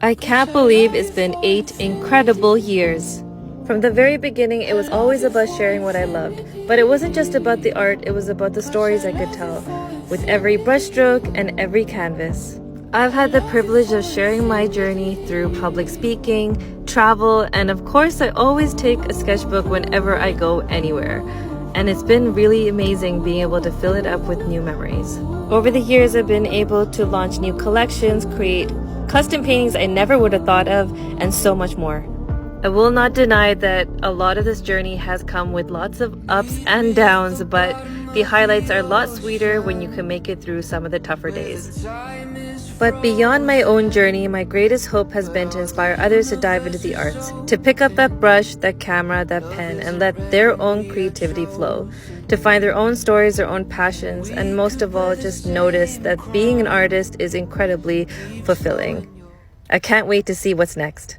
I can't believe it's been 8 incredible years. From the very beginning, it was always about sharing what I loved. But it wasn't just about the art, it was about the stories I could tell, with every brushstroke and every canvas. I've had the privilege of sharing my journey through public speaking, travel, and of course, I always take a sketchbook whenever I go anywhere. And it's been really amazing being able to fill it up with new memories. Over the years, I've been able to launch new collections, create custom paintings I never would have thought of, and so much more. I will not deny that a lot of this journey has come with lots of ups and downs, but the highlights are a lot sweeter when you can make it through some of the tougher days. But beyond my own journey, my greatest hope has been to inspire others to dive into the arts, to pick up that brush, that camera, that pen, and let their own creativity flow, to find their own stories, their own passions, and most of all, just notice that being an artist is incredibly fulfilling. I can't wait to see what's next.